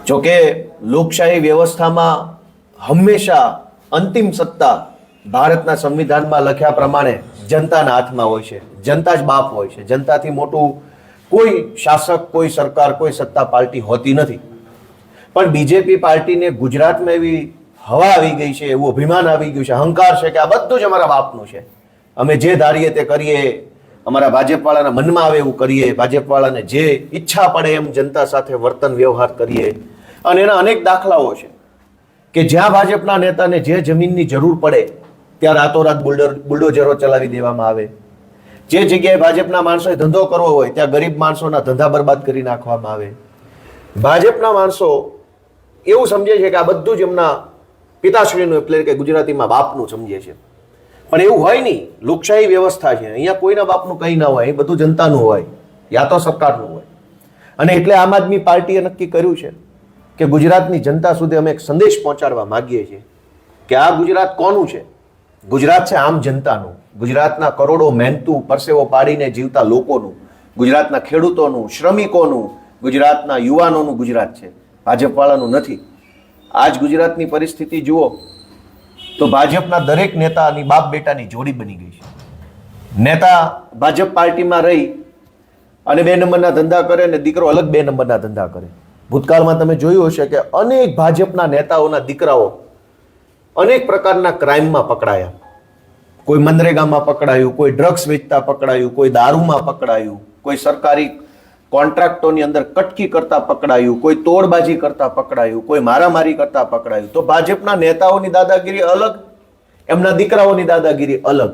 જોકે લોકશાહી વ્યવસ્થામાં હંમેશા અંતિમ સત્તા ભારતના સંવિધાનમાં લખ્યા પ્રમાણે જનતાના હાથમાં હોય છે. જનતા જ બાપ હોય છે. જનતાથી મોટું કોઈ શાસક, કોઈ સરકાર, કોઈ સત્તા પાર્ટી હોતી નથી. પણ બીજેપી પાર્ટીને ગુજરાતમાં એવી હવા આવી ગઈ છે, એવું અભિમાન આવી ગયું છે, અહંકાર છે કે આ બધું જ અમારા બાપનું છે, અમે જે ધારીએ તે કરીએ, અમારા ભાજપવાળાના મનમાં આવે એવું કરીએ, ભાજપવાળાને જે ઈચ્છા પડે એમ જનતા સાથે વર્તન વ્યવહાર કરીએ. અને એના અનેક દાખલાઓ છે કે જ્યાં ભાજપના નેતાને જે જમીનની જરૂર પડે ત્યાં રાતોરાત બુલડોઝરો ચલાવી દેવામાં આવે. જે જગ્યાએ ભાજપના માણસોએ ધંધો કરવો હોય ત્યાં ગરીબ માણસોના ધંધા બરબાદ કરી નાખવામાં આવે. ભાજપના માણસો એવું સમજે છે કે આ બધું જ એમના પિતાશ્રીનું, એટલે કે ગુજરાતીમાં બાપનું સમજે છે. પણ એવું હોય નહીં. લોકશાહી વ્યવસ્થા છે, અહીંયા કોઈના બાપનું કંઈ ના હોય, અહીં બધું જનતાનું હોય, યા તો સરકારનું હોય. અને એટલે આમ આદમી પાર્ટીએ નક્કી કર્યું છે કે ગુજરાતની જનતા સુધી અમે એક સંદેશ પહોંચાડવા માંગીએ છીએ કે આ ગુજરાત કોનું છે? ગુજરાત છે આમ જનતાનું, ગુજરાતના કરોડો મહેનતુ પરસેવો પાડીને જીવતા લોકોનું, ગુજરાતના ખેડૂતોનું, શ્રમિકોનું, ગુજરાતના યુવાનોનું ગુજરાત છે, ભાજપવાળાનું નથી. આજ ગુજરાતની પરિસ્થિતિ જુઓ તો ભાજપના દરેક નેતાની બાપ બેટાની જોડી બની ગઈ છે. નેતા ભાજપ પાર્ટીમાં રહી અને 2 નંબરના ધંધા કરે ને દીકરો અલગ 2 નંબરના ધંધા કરે. ભૂતકાળમાં તમે જોયું હશે કે અનેક ભાજપના નેતાઓના દીકરાઓ અનેક પ્રકારના ક્રાઇમમાં પકડાયા. કોઈ મનરેગામાં પકડાયું, કોઈ ડ્રગ્સ વેચતા પકડાયું, કોઈ દારૂમાં પકડાયું, કોઈ સરકારી કોન્ટ્રાક્ટોની અંદર કટકી કરતા પકડાયું, કોઈ તોડબાજી કરતા પકડાયું, કોઈ મારામારી કરતા પકડાયું. તો ભાજપના નેતાઓની દાદાગીરી અલગ, એમના દીકરાઓની દાદાગીરી અલગ.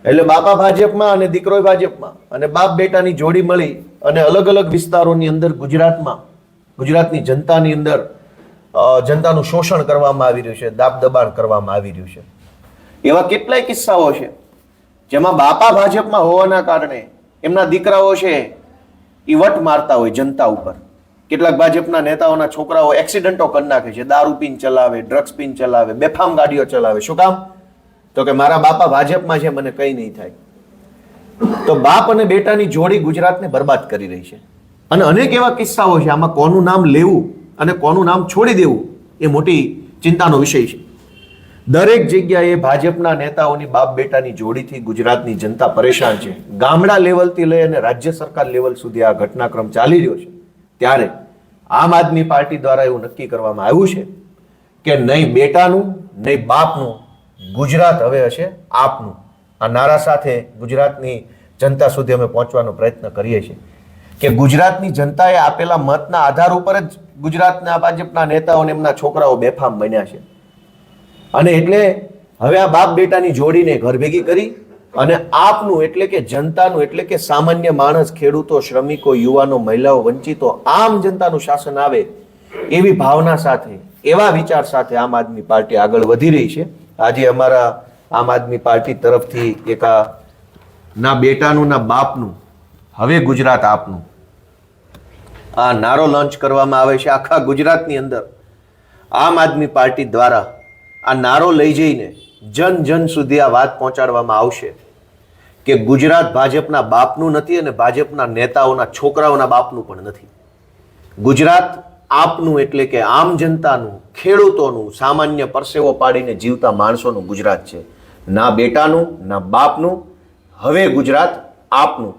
એટલે બાપા ભાજપમાં અને દીકરો ભાજપમાં અને બાપ બેટાની જોડી મળી અને અલગ અલગ વિસ્તારોની અંદર ગુજરાતની જનતાની અંદર જનતાનું શોષણ કરવામાં આવી રહ્યું છે, દાબ દબાણ કરવામાં આવી રહ્યું છે. એવા કેટલાય કિસ્સાઓ છે જેમાં બાપા ભાજપમાં હોવાના કારણે એમના દીકરાઓ છે એ વટ મારતા હોય જનતા ઉપર. કેટલાક ભાજપના નેતાઓના છોકરાઓ એક્સિડન્ટો કરી નાખે છે, દારૂ પીને ચલાવે, ડ્રગ્સ પીને ચલાવે, બેફામ ગાડીઓ ચલાવે. શું કામ? તો કે મારા બાપા ભાજપમાં છે, મને કંઈ નહીં થાય. તો બાપ અને બેટાની જોડી ગુજરાતને બરબાદ કરી રહી છે. અને અનેક એવા કિસ્સાઓ છે. આમાં કોનું નામ લેવું અને કોનું નામ છોડી દેવું એ મોટી ચિંતાનો વિષય છે. દરેક જગ્યાએ ભાજપના નેતાઓની બાપ બેટાની જોડીથી ગુજરાતની જનતા પરેશાન છે. ગામડા લેવલથી લઈ અને રાજ્ય સરકાર લેવલ સુધી આ ઘટનાક્રમ ચાલી રહ્યો છે. ત્યારે આમ આદમી પાર્ટી દ્વારા એવું નક્કી કરવામાં આવ્યું છે કે નહીં બેટાનું નહીં બાપનું, ગુજરાત હવે હશે આપનું. આ નારા સાથે ગુજરાતની જનતા સુધી અમે પહોંચવાનો પ્રયત્ન કરીએ છીએ કે ગુજરાતની જનતાએ આપેલા મતના આધાર ઉપર જ ગુજરાતના ભાજપના નેતાઓ અને એમના છોકરાઓ બેફામ બન્યા છે. અને એટલે હવે આ બાપ બેટાની જોડીને ઘર ભેગી કરી અને આપનું એટલે કે જનતાનું એટલે કે સામાન્ય માણસ, ખેડૂતો, શ્રમિકો, યુવાનો, મહિલાઓ, વંચિતો, આમ જનતાનું શાસન આવે એવી ભાવના સાથે, એવા વિચાર સાથે આમ આદમી પાર્ટી આગળ વધી રહી છે. આજે અમારા આમ આદમી પાર્ટી તરફથી એક ના બેટાનું ના બાપનું, હવે ગુજરાત આપનું આ નારો લોન્ચ કરવામાં આવે છે. આખા ગુજરાતની અંદર આમ આદમી પાર્ટી દ્વારા આ નારો લઈ જઈને જન જન સુધી આ વાત પહોંચાડવામાં આવશે કે ગુજરાત ભાજપના બાપનું નથી અને ભાજપના નેતાઓના છોકરાઓના બાપનું પણ નથી. ગુજરાત આપનું એટલે કે આમ જનતાનું, ખેડૂતોનું, સામાન્ય પરસેવો પાડીને જીવતા માણસોનું ગુજરાત છે. ના બેટાનું ના બાપનું, હવે ગુજરાત આપનું.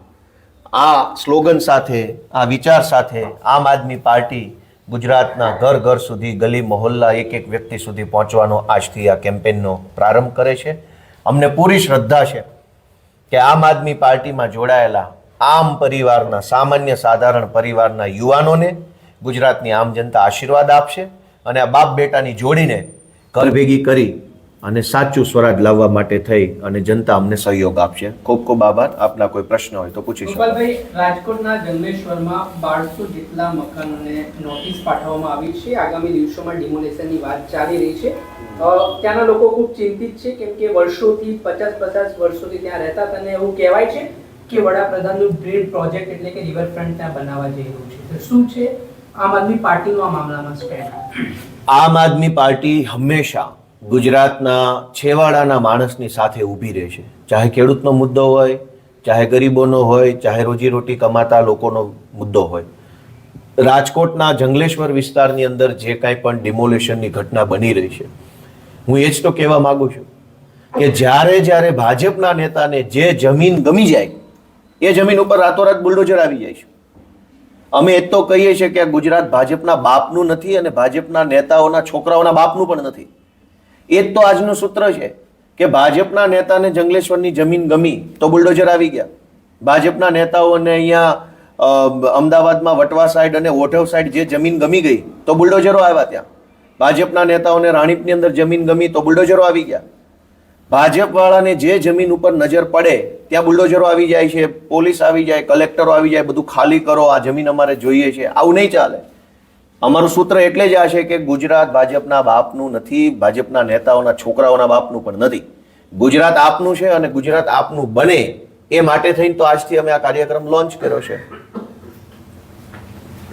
આ સ્લોગન સાથે, આ વિચાર સાથે આમ આદમી પાર્ટી ગુજરાતના ઘર ઘર સુધી, ગલી મહોલ્લા, એક એક વ્યક્તિ સુધી પહોંચવાનો આજથી આ કેમ્પેનનો પ્રારંભ કરે છે. અમને પૂરી શ્રદ્ધા છે કે આમ આદમી પાર્ટીમાં જોડાયેલા આમ પરિવારના, સામાન્ય સાધારણ પરિવારના યુવાનોને ગુજરાતની આમ જનતા આશીર્વાદ આપશે અને આ બાપ બેટાની જોડીને ઘર ભેગી કરી અને સાચું સ્વરાજ લાવવા માટે થઈ અને જનતા અમને સહયોગ આપશે. ખૂબ ખૂબ આભાર. આપના કોઈ પ્રશ્ન હોય તો પૂછી શકો. ગોપાલભાઈ, રાજકોટના જંગલેશ્વરમાં 1200 જેટલા મકાનોને નોટિસ પાઠવવામાં આવી છે. આગામી દિવસોમાં ડિમોલેશનની વાત ચાલી રહી છે. ત્યાંના લોકો ખૂબ ચિંતિત છે કેમ કે વર્ષોથી 50 વર્ષોથી ત્યાં રહેતા હતા અને એવું કહેવાય છે કે વડાપ્રધાનનું ડ્રીમ પ્રોજેક્ટ એટલે કે રિવરફ્રન્ટ ત્યાં બનાવવા જઈ રહ્યું છે. તો શું છે આમ આદમી પાર્ટીનો આ મામલામાં સ્ટેન્ડ? આમ આદમી પાર્ટી હંમેશા ગુજરાતના છેવાડાના માણસની સાથે ઊભી રહે છે. ચાહે ખેડૂતનો મુદ્દો હોય, ચાહે ગરીબોનો હોય, ચાહે રોજીરોટી કમાતા લોકોનો મુદ્દો હોય. રાજકોટના જંગલેશ્વર વિસ્તારની અંદર જે કાંઈ પણ ડિમોલેશનની ઘટના બની રહી છે, હું એ જ તો કહેવા માંગુ છું કે જ્યારે ભાજપના નેતાને જે જમીન ગમી જાય એ જમીન ઉપર રાતોરાત બુલડોઝર આવી જાય છે. અમે એ જ તો કહીએ છીએ કે આ ગુજરાત ભાજપના બાપનું નથી અને ભાજપના નેતાઓના છોકરાઓના બાપનું પણ નથી. એ જ તો આજનું સૂત્ર છે કે ભાજપના નેતાને જંગલેશ્વરની જમીન ગમી તો બુલડોઝર આવી ગયા. ભાજપના નેતાઓને અહીંયા અમદાવાદમાં વટવા સાઈડ અને ઓઢવ સાઈડ જે જમીન ગમી ગઈ તો બુલડોઝરો આવ્યા ત્યાં. ભાજપના નેતાઓને રાણીપની અંદર જમીન ગમી તો બુલડોઝરો આવી ગયા. ભાજપ વાળાને જે જમીન ઉપર નજર પડે ત્યાં બુલડોઝરો આવી જાય છે, પોલીસ આવી જાય, કલેક્ટરો આવી જાય, બધું ખાલી કરો, આ જમીન અમારે જોઈએ છે. આવું નહીં ચાલે. અમારું સૂત્ર એટલે જ આ છે કે ગુજરાત ભાજપના બાપનું નથી, ભાજપના નેતાઓના છોકરાઓના બાપનું પણ નથી. ગુજરાત આપનું છે અને ગુજરાત આપનું બને એ માટે થઈને તો આજથી અમે આ કાર્યક્રમ લોન્ચ કર્યો છે.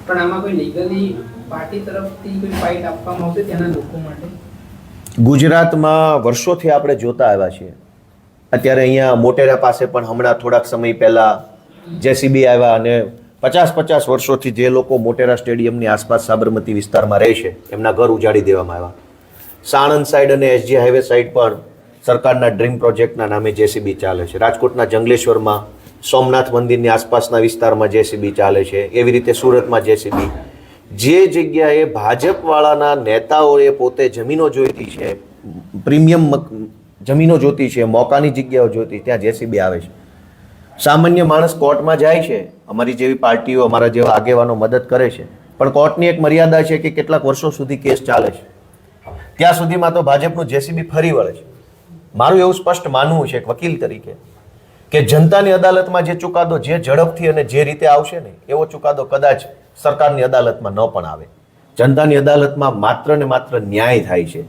પણ આમાં કોઈ લીગલી પાર્ટી તરફથી કોઈ ફાઇટ આપવામાં આવશે ત્યાંના લોકો માટે? ગુજરાતમાં વર્ષોથી આપણે જોતા આવ્યા છીએ. અત્યારે અહીંયા મોટેરા પાસે પણ હમણાં થોડાક સમય પહેલા જેસીબી આવ્યા અને 50 વર્ષોથી જે લોકો મોટેરા સ્ટેડિયમની આસપાસ સાબરમતી વિસ્તારમાં રહે છે એમના ઘર ઉજાડી દેવામાં આવ્યા. સાણંદ સાઈડ અને એસજી હાઈવે સાઈડ પણ સરકારના ડ્રીમ પ્રોજેક્ટના નામે જેસીબી ચાલે છે. રાજકોટના જંગલેશ્વરમાં સોમનાથ મંદિરની આસપાસના વિસ્તારમાં જેસીબી ચાલે છે. એવી રીતે સુરતમાં જેસીબી. જે જગ્યાએ ભાજપવાળાના નેતાઓએ પોતે જમીનો જોઈતી છે, પ્રીમિયમ જમીનો જોતી છે, મોકાની જગ્યાઓ જોતી, ત્યાં જેસીબી આવે છે. સામાન્ય માણસ કોર્ટમાં જાય છે, અમારી જેવી પાર્ટીઓ, અમારા જેવા આગેવાનો મદદ કરે છે, પણ કોર્ટની એક મર્યાદા છે કે કેટલાક વર્ષો સુધી કેસ ચાલે છે. ત્યાં સુધીમાં તો ભાજપનું જેસીબી ફરી વળે છે. મારું એવું સ્પષ્ટ માનવું છે એક વકીલ તરીકે કે જનતાની અદાલતમાં જે ચુકાદો જે ઝડપથી અને જે રીતે આવશે ને એવો ચુકાદો કદાચ સરકારની અદાલતમાં ન પણ આવે. જનતાની અદાલતમાં માત્ર ને માત્ર ન્યાય થાય છે,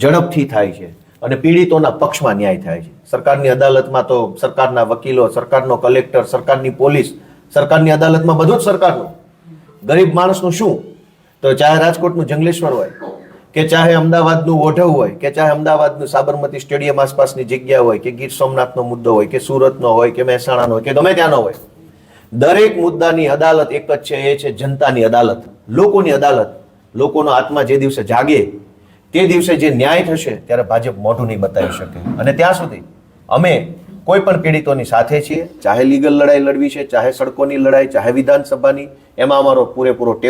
ઝડપથી થાય છે અને પીડિતોના પક્ષમાં ન્યાય થાય છે. સરકારની અદાલતમાં તો સરકારના વકીલો, સરકારનો કલેક્ટર, સરકારની પોલીસ, સરકારની અદાલતમાં બધું જ સરકારનું. ગરીબ માણસનું શું? તો ચાહે રાજકોટનું જંગલેશ્વર હોય કે ચાહે અમદાવાદનું ઓઢવ હોય કે ચાહે અમદાવાદનું સાબરમતી સ્ટેડિયમ આસપાસની જગ્યા હોય કે ગીર સોમનાથનો મુદ્દો હોય કે સુરતનો હોય કે મહેસાણાનો હોય કે ગમે ત્યાંનો હોય, દરેક મુદ્દાની અદાલત એક જ છે, એ છે જનતાની અદાલત, લોકોની અદાલત. લોકોનો આત્મા જે દિવસે જાગે તે દિવસે જે ન્યાય થશે ત્યારે ભાજપ મોઢું નહીં બતાવી શકે. અને ત્યાં સુધી અમે કોઈ પણ પીડિતોની સાથે છીએ. ચાહે લીગલ લડાઈ લડવી છે, ચાહે સડકોની લડાઈ, ચાહે વિધાનસભાની, એમાં અમારો પૂરેપૂરો ટેકો